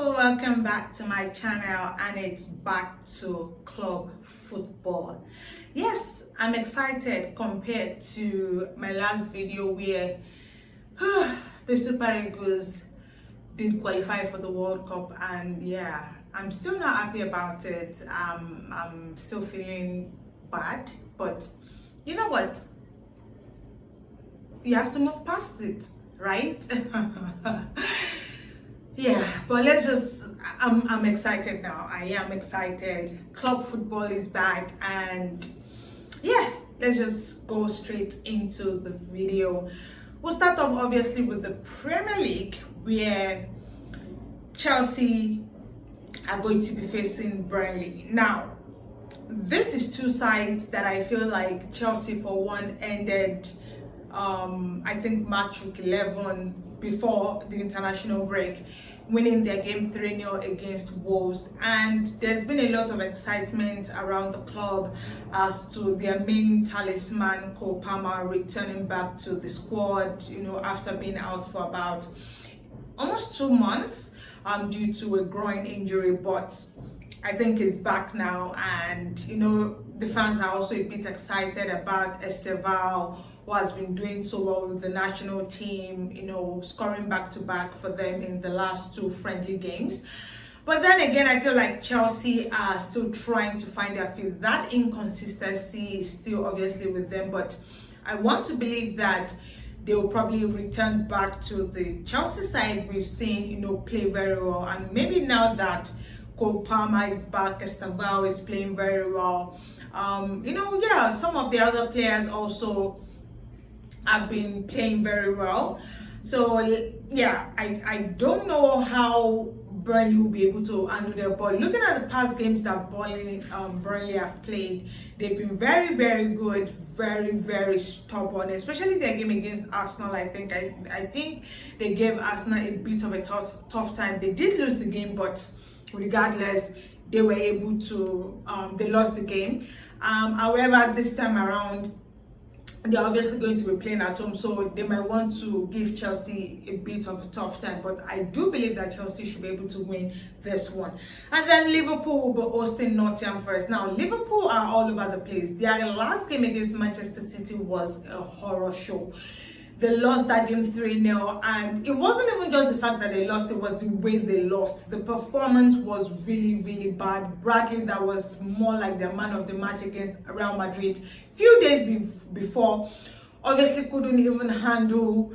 Hello, welcome back to my channel, and it's back to club football. Yes, I'm excited compared to my last video where the Super Eagles didn't qualify for the World Cup, and yeah, I'm still not happy about it. I'm still feeling bad, but you know what? You have to move past it, right? Yeah, but I'm excited now. I am excited. Club football is back, and yeah, let's just go straight into the video. We'll start off obviously with the Premier League, where Chelsea are going to be facing Burnley. Now, this is two sides that I feel like Chelsea for one ended I think match week 11 before the international break, winning their game 3-0 against Wolves, and there's been a lot of excitement around the club as to their main talisman Cole Palmer returning back to the squad, after being out for about almost 2 months due to a groin injury, but I think he's back now, and the fans are also a bit excited about Esteval, who has been doing so well with the national team, scoring back-to-back for them in the last 2 friendly games. But then again, I feel like Chelsea are still trying to find their feet. That inconsistency is still obviously with them, but I want to believe that they will probably return back to the Chelsea side we've seen, play very well. And maybe now that Cole Palmer is back, Esteval is playing very well. Some of the other players also have been playing very well. So yeah, I don't know how Burnley will be able to handle their ball. Looking at the past games that Burnley have played, they've been very, very good, very, very stubborn, especially their game against Arsenal. I think they gave Arsenal a bit of a tough time. They did lose the game, but regardless, they were able to they lost the game. However, this time around, they're obviously going to be playing at home, so they might want to give Chelsea a bit of a tough time, but I do believe that Chelsea should be able to win this one. And then Liverpool will be hosting Nottingham Forest. Now, Liverpool are all over the place. Their last game against Manchester City was a horror show. They lost that game 3-0, and it wasn't even just the fact that they lost, it was the way they lost. The performance was really, really bad. Bradley, that was more like the man of the match against Real Madrid few days before, obviously couldn't even handle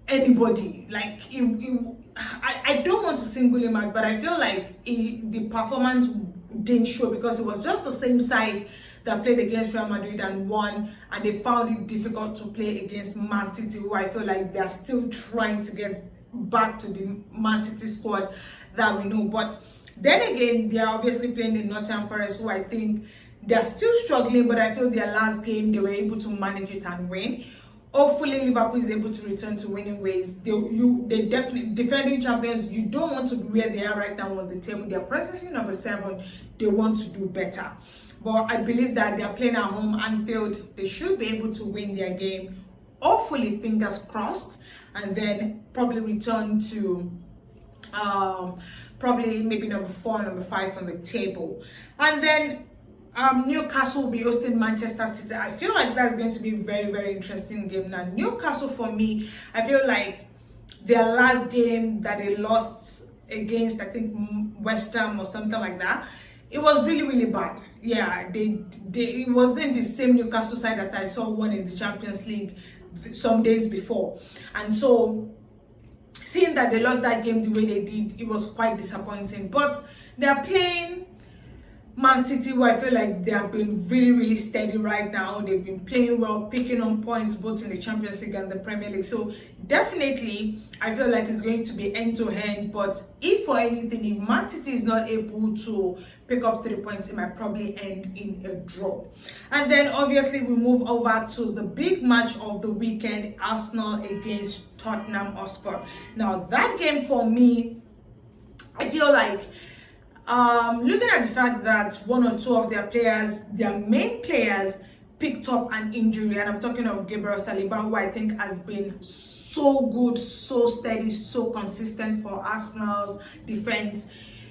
anybody. Like, I don't want to single him out, but I feel like the performance didn't show, because it was just the same side that played against Real Madrid and won, and they found it difficult to play against Man City, who I feel like they're still trying to get back to the Man City squad that we know. But then again, they're obviously playing in Nottingham Forest, who I think they're still struggling, but I feel their last game they were able to manage it and win. Hopefully Liverpool is able to return to winning ways. They definitely defending champions. You don't want to be where they are right now on the table. They're presently number 7. They want to do better. But I believe that they're playing at home, Anfield. They should be able to win their game. Hopefully, fingers crossed, and then probably return to probably maybe number 4, number 5 on the table. And then Newcastle will be hosting Manchester City. I feel like that's going to be a very, very interesting game. Now, Newcastle, for me, I feel like their last game that they lost against, I think, West Ham or something like that, it was really, really bad. Yeah, it wasn't the same Newcastle side that I saw won in the Champions League some days before. And so, seeing that they lost that game the way they did, it was quite disappointing. But they're playing Man City, who I feel like they have been really, really steady right now. They've been playing well, picking on points both in the Champions League and the Premier League. So definitely, I feel like it's going to be end-to-end. But if for anything, if Man City is not able to pick up 3 points, it might probably end in a draw. And then obviously, we move over to the big match of the weekend, Arsenal against Tottenham Hotspur. Now, that game for me, I feel like looking at the fact that 1 or 2 of their main players picked up an injury, and I'm talking of Gabriel Saliba, who I think has been so good, so steady, so consistent for Arsenal's defense.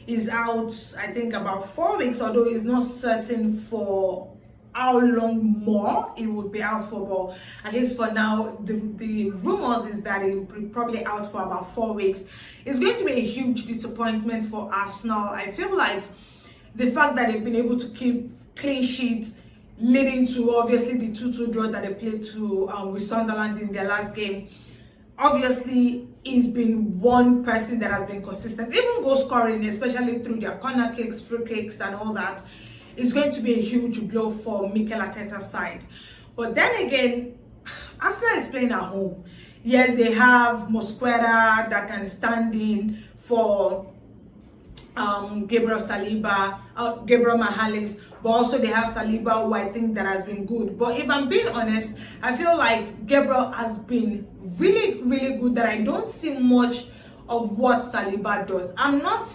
Is out, I think, about 4 weeks, although it's not certain for how long more it would be out for, but at least for now, the rumors is that it will be probably out for about 4 weeks. It's going to be a huge disappointment for Arsenal. I feel like the fact that they've been able to keep clean sheets, leading to obviously the 2-2 draw that they played to with Sunderland in their last game, obviously he's been one person that has been consistent, even goal scoring, especially through their corner kicks, free kicks and all that. It's going to be a huge blow for Mikel Arteta's side. But then again, Arsenal is playing at home. Yes, they have Mosquera that can stand in for Gabriel Magalhaes, but also they have Saliba, who I think that has been good. But if I'm being honest, I feel like Gabriel has been really, really good, that I don't see much of what Saliba does. I'm not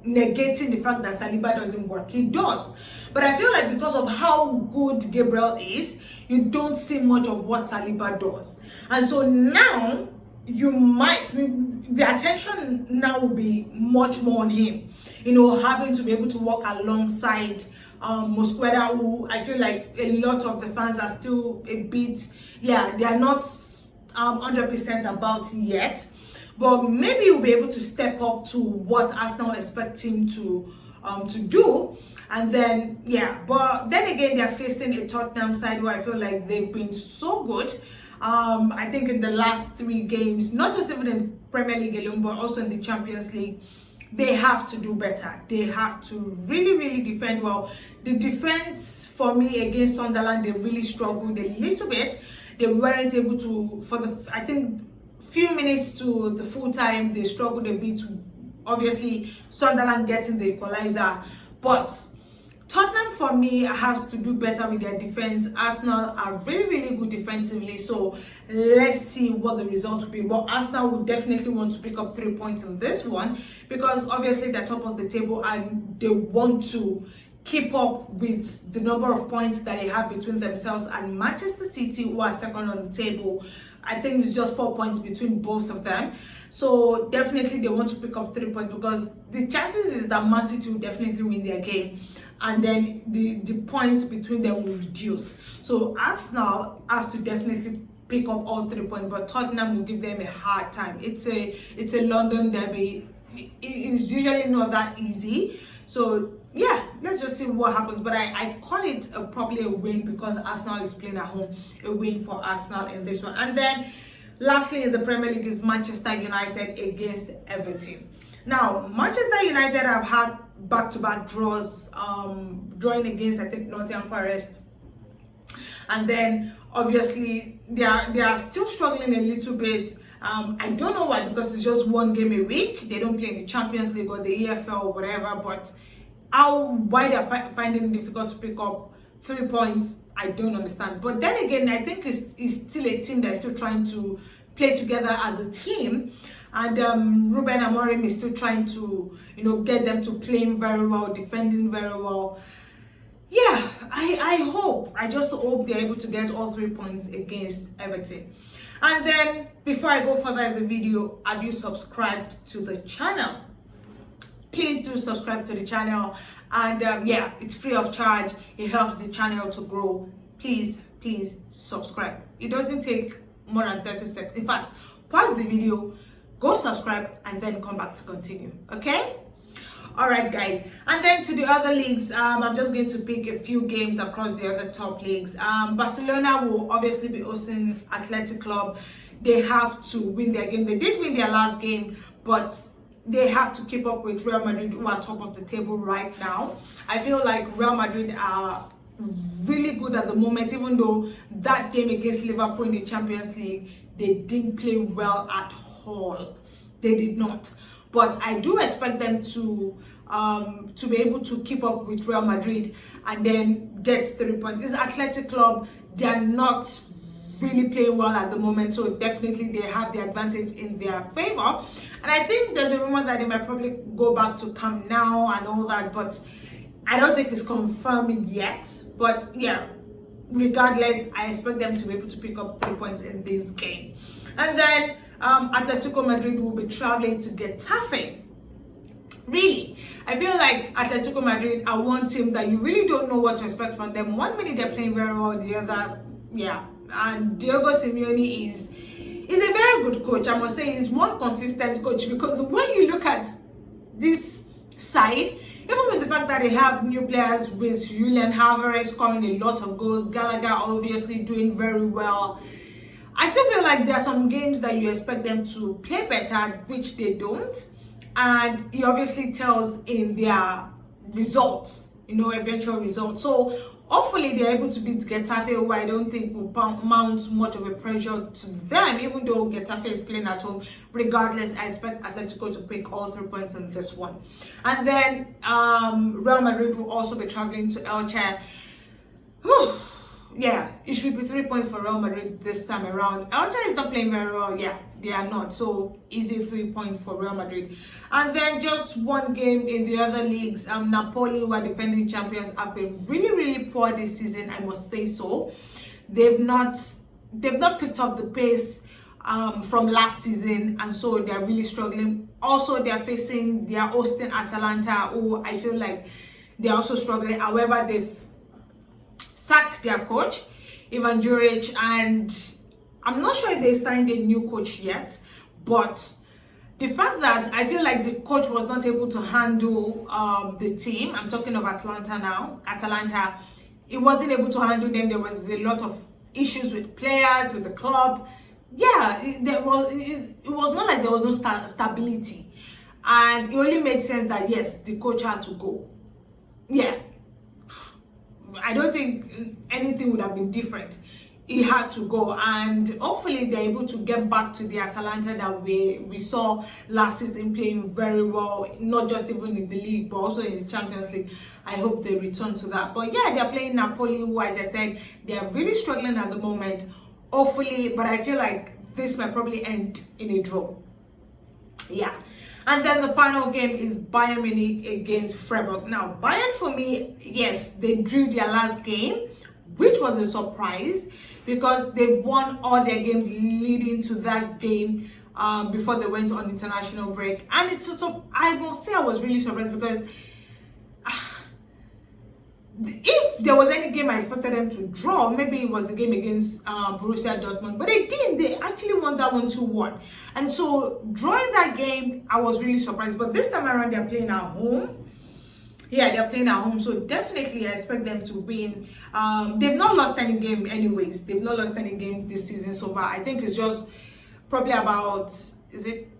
negating the fact that Saliba doesn't work. He does. But I feel like because of how good Gabriel is, you don't see much of what Saliba does. And so now, the attention now will be much more on him. You know, having to be able to work alongside Mosquera, who I feel like a lot of the fans are still a bit, they are not 100% about yet. But maybe he'll be able to step up to what Arsenal expect him to do. And then, but then again, they're facing a Tottenham side where I feel like they've been so good. I think in the last 3 games, not just even in Premier League alone, but also in the Champions League, they have to do better. They have to really, really defend well. The defense for me against Sunderland, they really struggled a little bit. They weren't able to, for the, I think, few minutes to the full time, they struggled a bit. Obviously, Sunderland getting the equalizer, but Tottenham for me has to do better with their defense. Arsenal are really, really good defensively, so let's see what the result will be. But Arsenal will definitely want to pick up 3 points in this one, because obviously they're top of the table and they want to keep up with the number of points that they have between themselves and Manchester City, who are second on the table. I think it's just 4 points between both of them. So definitely they want to pick up 3 points, because the chances is that Man City will definitely win their game, and then the points between them will reduce. So Arsenal have to definitely pick up all 3 points, but Tottenham will give them a hard time. It's a London derby. It's usually not that easy. So yeah, let's just see what happens. But I call it probably a win, because Arsenal is playing at home. A win for Arsenal in this one. And then lastly in the Premier League is Manchester United against Everton. Now, Manchester United have had back-to-back draws, drawing against, I think, Nottingham Forest. And then obviously they are still struggling a little bit. I don't know why, because it's just 1 game a week. They don't play in the Champions League or the EFL or whatever, but why they're finding it difficult to pick up 3 points, I don't understand. But then again, I think it's still a team that is still trying to play together as a team, and Ruben Amorim is still trying to, get them to playing very well, defending very well. Yeah, I just hope they're able to get all 3 points against Everton. And then before I go further in the video, have you subscribed to the channel? Please do subscribe to the channel, and it's free of charge. It helps the channel to grow. Please subscribe. It doesn't take more than 30 seconds. In fact, pause the video, go subscribe, and then come back to continue. Okay? All right, guys. And then to the other leagues, I'm just going to pick a few games across the other top leagues. Barcelona will obviously be hosting Athletic Club. They have to win their game. They did win their last game, but they have to keep up with Real Madrid, who are top of the table right now. I feel like Real Madrid are really good at the moment, even though that game against Liverpool in the Champions League, they didn't play well at all. They did not. But I do expect them to be able to keep up with Real Madrid and then get 3 points. This Athletic Club, they are not really playing well at the moment, so definitely they have the advantage in their favor. And I think there's a rumor that they might probably go back to Camp Nou and all that, but I don't think it's confirmed yet. But yeah, regardless, I expect them to be able to pick up 3 points in this game. And then Atletico Madrid will be traveling to Getafe. Really, I feel like Atletico Madrid are one team that you really don't know what to expect from them. 1 minute they're playing very well, the other, yeah. And Diego Simeone is a very good coach. I must say he's one consistent coach, because when you look at this side, even with the fact that they have new players with Julian Alvarez scoring a lot of goals, Gallagher obviously doing very well, I still feel like there are some games that you expect them to play better, which they don't. And it obviously tells in their results, eventual results. So hopefully they're able to beat Getafe, who I don't think will mount much of a pressure to them, even though Getafe is playing at home. Regardless, I expect Atletico to pick all 3 points in this one. And then Real Madrid will also be traveling to Elche. Whew. Yeah, it should be 3 points for Real Madrid this time around. Elche is not playing very well. Yeah, they are not. So easy 3 points for Real Madrid. And then just one game in the other leagues. Napoli, who are defending champions, have been really, really poor this season, I must say so. They've not picked up the pace from last season, and so they're really struggling. Also, they're hosting Atalanta, who I feel like they're also struggling. However, they've sacked their coach, Ivan Juric, and I'm not sure if they signed a new coach yet, but the fact that I feel like the coach was not able to handle the team, I'm talking of Atalanta, it wasn't able to handle them. There was a lot of issues with players, with the club. Yeah, it was not like there was no stability, and it only made sense that yes, the coach had to go. Yeah, I don't think anything would have been different. He had to go, and hopefully they're able to get back to the Atalanta that we saw last season, playing very well, not just even in the league but also in the Champions League. I hope they return to that. But yeah, they're playing Napoli, who, as I said, they are really struggling at the moment. Hopefully, but I feel like this might probably end in a draw. Yeah. And then the final game is Bayern Munich against Freiburg. Now, Bayern, for me, yes, they drew their last game, which was a surprise, because they've won all their games leading to that game before they went on international break. And it's also, I must say, I was really surprised, because if there was any game I expected them to draw, maybe it was the game against Borussia Dortmund, but they didn't. They actually won that one 2-1. And so drawing that game, I was really surprised. But this time around, they're playing at home. Yeah, they're playing at home, so definitely I expect them to win. They've not lost any game anyways. They've not lost any game this season so far. I think it's just probably about, is it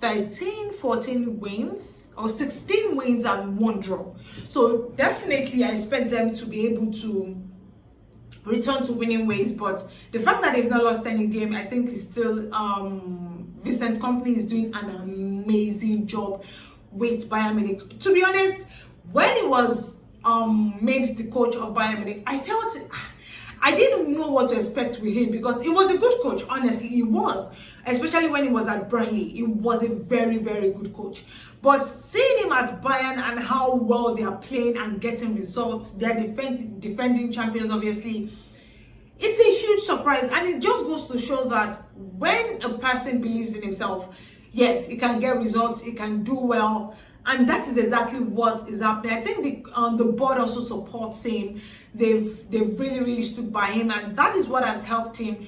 13, 14 wins? Or 16 wins and 1 draw. So definitely I expect them to be able to return to winning ways. But the fact that they've not lost any game, I think is still Vincent Kompany is doing an amazing job with Bayern Munich. To be honest, when he was made the coach of Bayern Munich, I felt I didn't know what to expect with him, because he was a good coach. Honestly, he was. Especially when he was at Burnley, he was a very, very good coach. But seeing him at Bayern and how well they are playing and getting results, they're defending champions, obviously, it's a huge surprise. And it just goes to show that when a person believes in himself, yes, he can get results, he can do well. And that is exactly what is happening. I think the board also supports him. They've really, really stood by him, and that is what has helped him,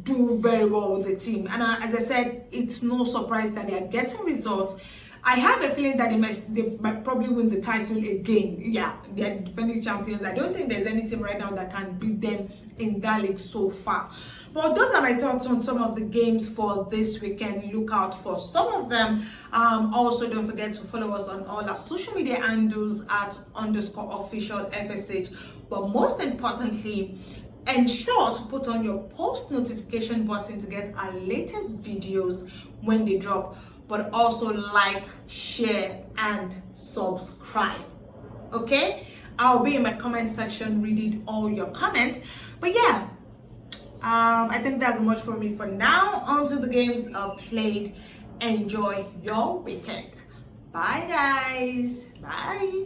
do very well with the team. And as I said, it's no surprise that they are getting results. I have a feeling that they might probably win the title again. Yeah, they're defending champions. I don't think there's any team right now that can beat them in that league so far. But those are my thoughts on some of the games for this weekend. Look out for some of them. Also, don't forget to follow us on all our social media handles at _official FSH. But most importantly, ensure to put on your post notification button to get our latest videos when they drop. But also like, share, and subscribe. Okay? I'll be in my comment section reading all your comments. But yeah, I think that's much for me for now. Until the games are played, enjoy your weekend. Bye guys. Bye.